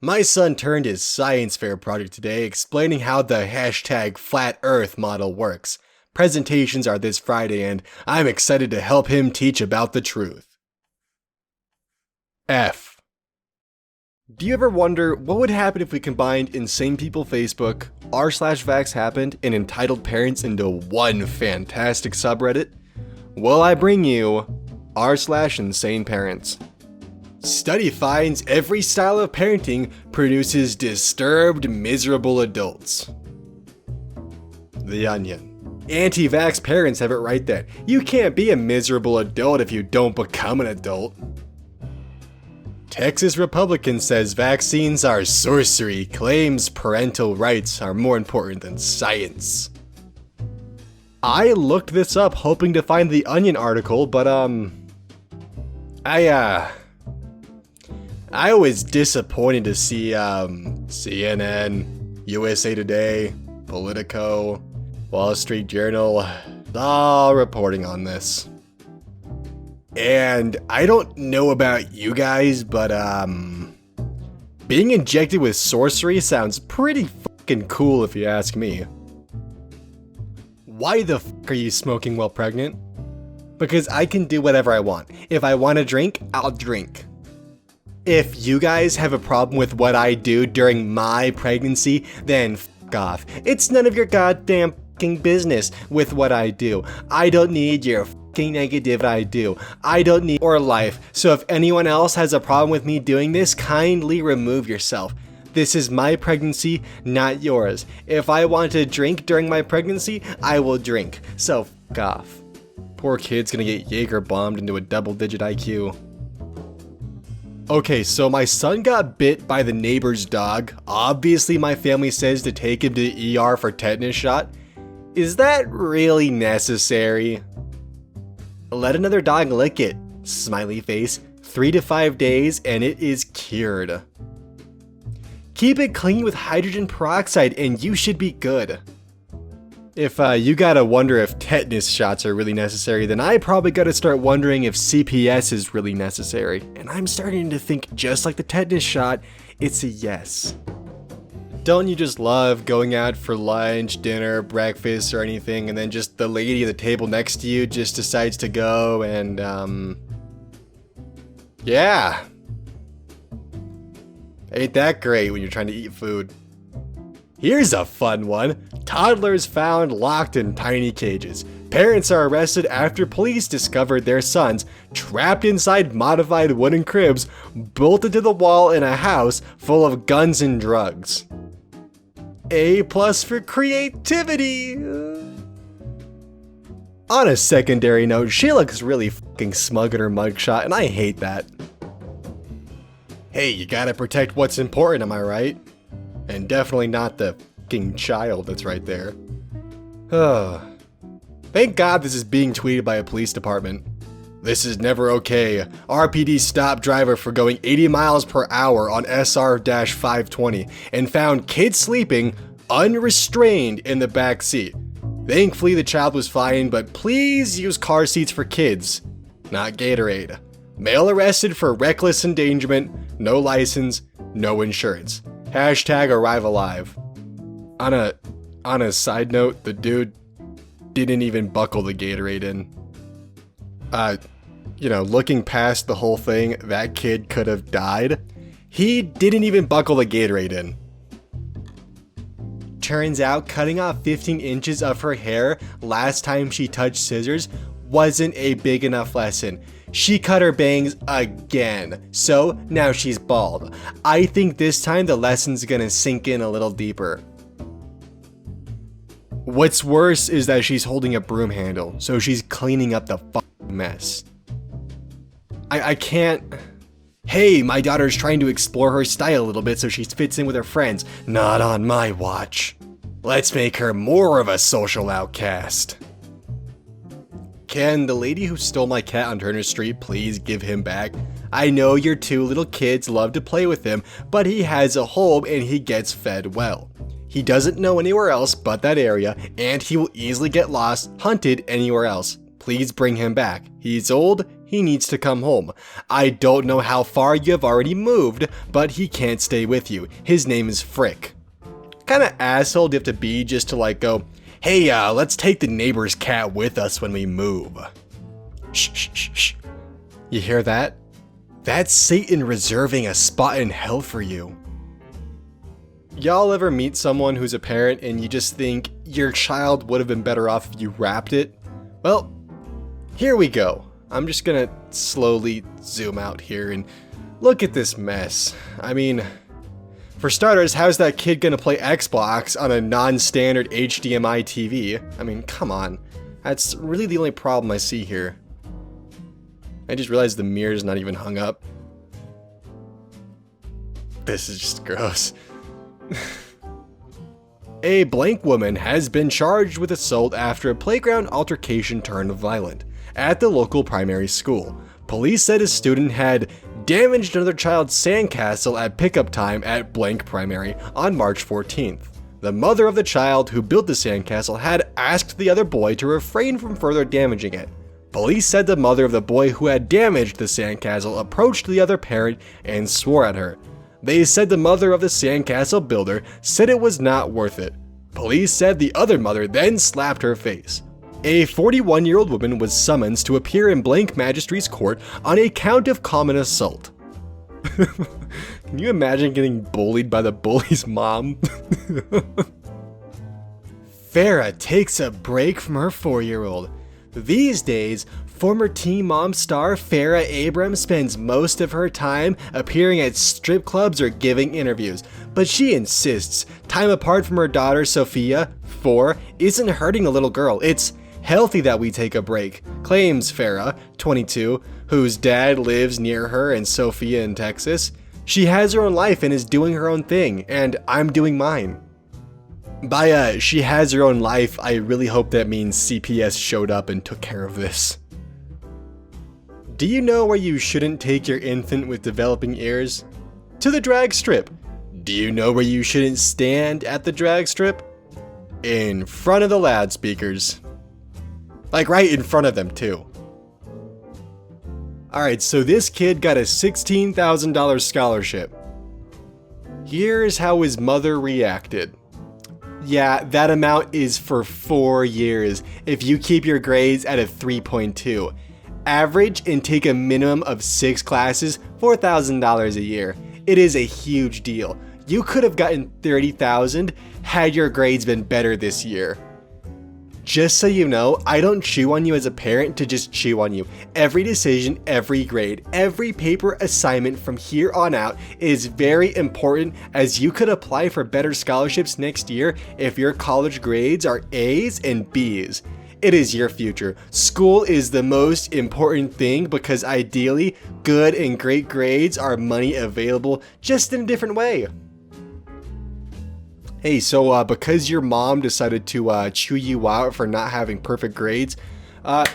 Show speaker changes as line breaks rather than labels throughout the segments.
My son turned his science fair project today explaining how the hashtag Flat Earth model works. Presentations are this Friday and I'm excited to help him teach about the truth. F. Do you ever wonder what would happen if we combined Insane People Facebook, r/vaxxhappened, and Entitled Parents into one fantastic subreddit? Well, I bring you r/InsaneParents. Study finds every style of parenting produces disturbed, miserable adults. The Onion. Anti-vax parents have it right that you can't be a miserable adult if you don't become an adult. Texas Republican says vaccines are sorcery, claims parental rights are more important than science. I looked this up hoping to find the Onion article, but I was disappointed to see CNN, USA Today, Politico, Wall Street Journal, all reporting on this. And I don't know about you guys, but being injected with sorcery sounds pretty fucking cool if you ask me. Why the fuck are you smoking while pregnant? Because I can do whatever I want. If I want to drink, I'll drink. If you guys have a problem with what I do during my pregnancy, then fuck off. It's none of your goddamn fucking business with what I do. I don't need your fucking negative I do. I don't need your life. So if anyone else has a problem with me doing this, kindly remove yourself. This is my pregnancy, not yours. If I want to drink during my pregnancy, I will drink. So fuck off. Poor kid's gonna get Jaeger bombed into a double-digit IQ. Okay, so my son got bit by the neighbor's dog. Obviously my family says to take him to ER for tetanus shot. Is that really necessary? Let another dog lick it, smiley face. 3 to 5 days and it is cured. Keep it clean with hydrogen peroxide and you should be good. If you gotta wonder if tetanus shots are really necessary, then I probably gotta start wondering if CPS is really necessary. And I'm starting to think just like the tetanus shot, it's a yes. Don't you just love going out for lunch, dinner, breakfast, or anything, and then just the lady at the table next to you just decides to go and, yeah. Ain't that great when you're trying to eat food. Here's a fun one. Toddlers found locked in tiny cages. Parents are arrested after police discovered their sons trapped inside modified wooden cribs bolted to the wall in a house full of guns and drugs. A+ for creativity. On a secondary note, she looks really fucking smug in her mugshot, and I hate that. Hey, you gotta protect what's important, am I right? And definitely not the fucking child that's right there. Thank God this is being tweeted by a police department. This is never okay. RPD stopped driver for going 80 miles per hour on SR-520 and found kid sleeping unrestrained in the back seat. Thankfully the child was fine, but please use car seats for kids, not Gatorade. Male arrested for reckless endangerment, no license, no insurance. Hashtag arrive alive. On a side note, the dude didn't even buckle the Gatorade in. Looking past the whole thing, that kid could have died. He didn't even buckle the Gatorade in. Turns out cutting off 15 inches of her hair last time she touched scissors wasn't a big enough lesson. She cut her bangs again, so now she's bald. I think this time the lesson's gonna sink in a little deeper. What's worse is that she's holding a broom handle, so she's cleaning up the fucking mess. I can't... Hey, my daughter's trying to explore her style a little bit so she fits in with her friends. Not on my watch. Let's make her more of a social outcast. Can the lady who stole my cat on Turner Street please give him back? I know your 2 little kids love to play with him, but he has a home and he gets fed well. He doesn't know anywhere else but that area, and he will easily get lost, hunted anywhere else. Please bring him back. He's old, He needs to come home. I don't know how far you have already moved, but he can't stay with you. His name is Frick. Kinda asshole do you have to be just to like go, hey, let's take the neighbor's cat with us when we move. Shh, shh, shh, shh. You hear that? That's Satan reserving a spot in hell for you. Y'all ever meet someone who's a parent and you just think your child would have been better off if you wrapped it? Well, here we go. I'm just gonna slowly zoom out here and look at this mess. I mean, for starters, how's that kid gonna play Xbox on a non-standard HDMI TV? I mean, come on. That's really the only problem I see here. I just realized the mirror's not even hung up. This is just gross. A blank woman has been charged with assault after a playground altercation turned violent at the local primary school. Police said a student had damaged another child's sandcastle at pickup time at blank primary on March 14th. The mother of the child who built the sandcastle had asked the other boy to refrain from further damaging it. Police said the mother of the boy who had damaged the sandcastle approached the other parent and swore at her. They said the mother of the sandcastle builder said it was not worth it. Police said the other mother then slapped her face. A 41-year-old woman was summoned to appear in blank magistrate's court on a count of common assault. Can you imagine getting bullied by the bully's mom? Farrah takes a break from her 4-year-old. These days, former Teen Mom star Farrah Abrams spends most of her time appearing at strip clubs or giving interviews, but she insists time apart from her daughter Sophia, 4, isn't hurting the little girl. It's healthy that we take a break, claims Farrah, 22, whose dad lives near her and Sophia in Texas. She has her own life and is doing her own thing, and I'm doing mine. By she has her own life, I really hope that means CPS showed up and took care of this. Do you know where you shouldn't take your infant with developing ears? To the drag strip. Do you know where you shouldn't stand at the drag strip? In front of the loudspeakers. Like right in front of them too. Alright, so this kid got a $16,000 scholarship. Here's how his mother reacted. Yeah, that amount is for 4 years if you keep your grades at a 3.2. Average and take a minimum of 6 classes, $4,000 a year. It is a huge deal. You could have gotten $30,000 had your grades been better this year. Just so you know, I don't chew on you as a parent to just chew on you. Every decision, every grade, every paper assignment from here on out is very important, as you could apply for better scholarships next year if your college grades are A's and B's. It is your future. School is the most important thing because ideally, good and great grades are money available just in a different way. Hey, so because your mom decided to chew you out for not having perfect grades,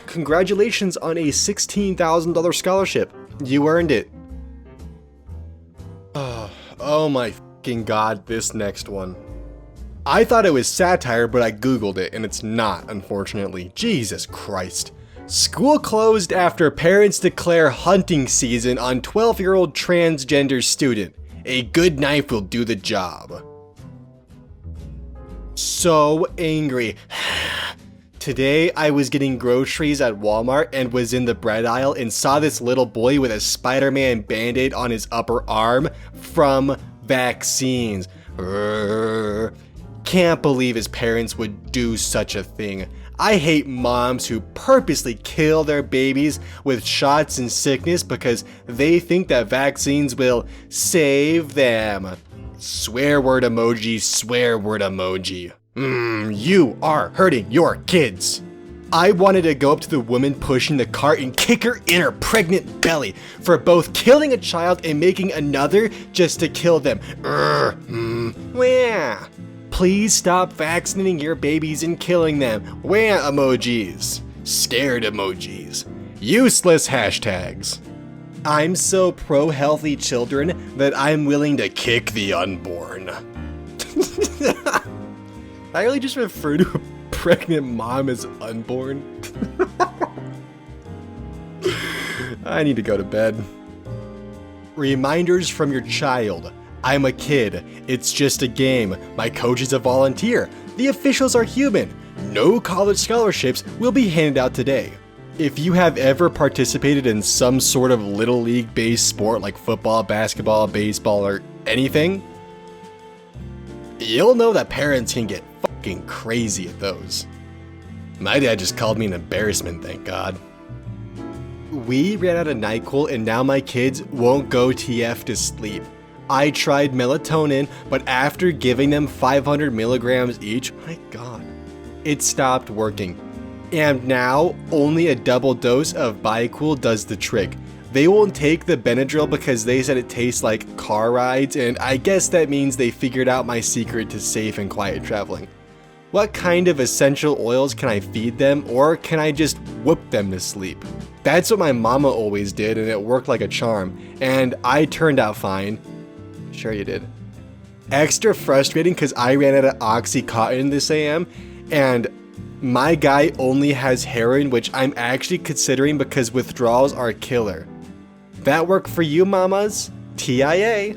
congratulations on a $16,000 scholarship. You earned it. Oh my fucking god, this next one. I thought it was satire, but I googled it, and it's not, unfortunately. Jesus Christ. School closed after parents declare hunting season on 12-year-old transgender student. A good knife will do the job. So angry. Today I was getting groceries at Walmart and was in the bread aisle and saw this little boy with a Spider-Man band-aid on his upper arm from vaccines. Can't believe his parents would do such a thing. I hate moms who purposely kill their babies with shots and sickness because they think that vaccines will save them. Swear word emoji, swear word emoji. You are hurting your kids. I wanted to go up to the woman pushing the cart and kick her in her pregnant belly for both killing a child and making another just to kill them. Wah. Please stop vaccinating your babies and killing them. Wah emojis. Scared emojis. Useless hashtags. I'm so pro-healthy children that I'm willing to kick the unborn. I really just refer to a pregnant mom as unborn. I need to go to bed. Reminders from your child. I'm a kid. It's just a game. My coach is a volunteer. The officials are human. No college scholarships will be handed out today. If you have ever participated in some sort of little league based sport like football, basketball, baseball, or anything, you'll know that parents can get fucking crazy at those. My dad just called me an embarrassment, thank God. We ran out of NyQuil and now my kids won't go TF to sleep. I tried melatonin, but after giving them 500 milligrams each, my God, it stopped working. And now, only a double dose of Bioquil does the trick. They won't take the Benadryl because they said it tastes like car rides, and I guess that means they figured out my secret to safe and quiet traveling. What kind of essential oils can I feed them, or can I just whoop them to sleep? That's what my mama always did, and it worked like a charm, and I turned out fine. Sure you did. Extra frustrating because I ran out of Oxycontin this AM, and my guy only has heroin, which I'm actually considering because withdrawals are killer. That work for you, mamas? TIA.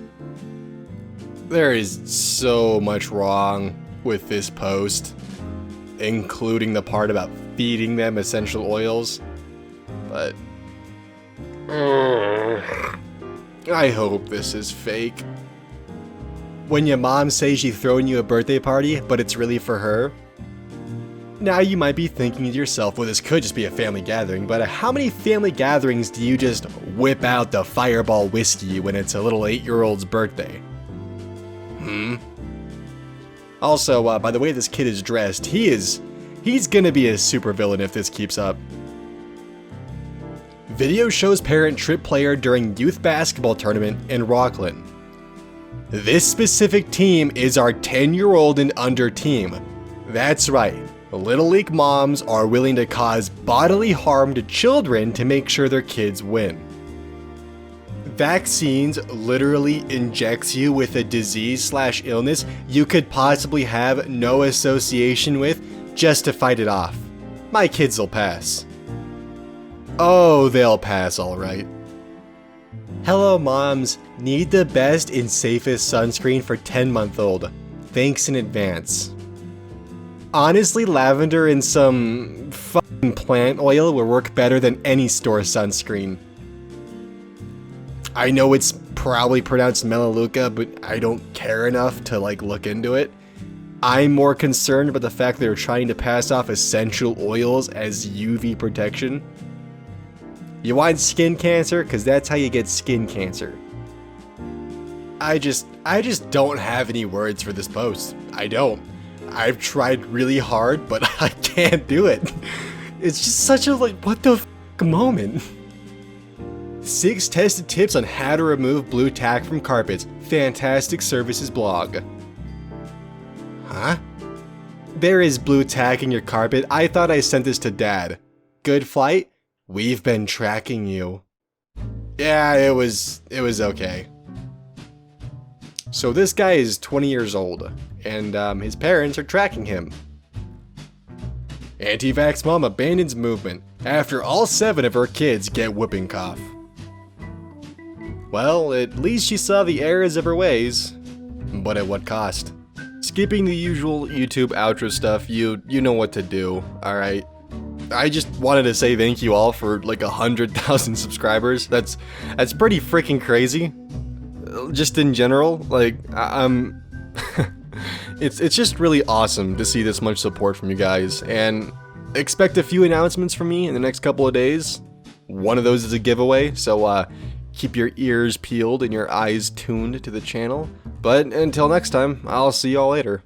There is so much wrong with this post, including the part about feeding them essential oils, but I hope this is fake. When your mom says she's throwing you a birthday party, but it's really for her. Now you might be thinking to yourself, well, this could just be a family gathering, but how many family gatherings do you just whip out the Fireball whiskey when it's a little 8-year-old's birthday? Also, by the way this kid is dressed, he's gonna be a supervillain if this keeps up. Video shows parent trip player during youth basketball tournament in Rockland. This specific team is our 10-year-old and under team. That's right. Little League moms are willing to cause bodily harm to children to make sure their kids win. Vaccines literally injects you with a disease/illness you could possibly have no association with just to fight it off. My kids will pass. Oh, they'll pass alright. Hello moms, need the best and safest sunscreen for 10-month-old. Thanks in advance. Honestly, lavender and some fucking plant oil will work better than any store sunscreen. I know it's probably pronounced Melaleuca, but I don't care enough to look into it. I'm more concerned about the fact that they're trying to pass off essential oils as UV protection. You want skin cancer? Because that's how you get skin cancer. I just don't have any words for this post. I don't. I've tried really hard, but I can't do it. It's just such a what the f*** moment. 6 tested tips on how to remove blue tack from carpets. Fantastic Services blog. Huh? There is blue tack in your carpet. I thought I sent this to Dad. Good flight? We've been tracking you. Yeah, it was okay. So this guy is 20 years old, and his parents are tracking him. Anti-vax mom abandons movement after all 7 of her kids get whooping cough. Well, at least she saw the errors of her ways, but at what cost? Skipping the usual YouTube outro stuff, you know what to do, alright? I just wanted to say thank you all for 100,000 subscribers. That's pretty freaking crazy. Just in general, it's just really awesome to see this much support from you guys, and expect a few announcements from me in the next couple of days. One of those is a giveaway, so keep your ears peeled and your eyes tuned to the channel. But until next time, I'll see y'all later.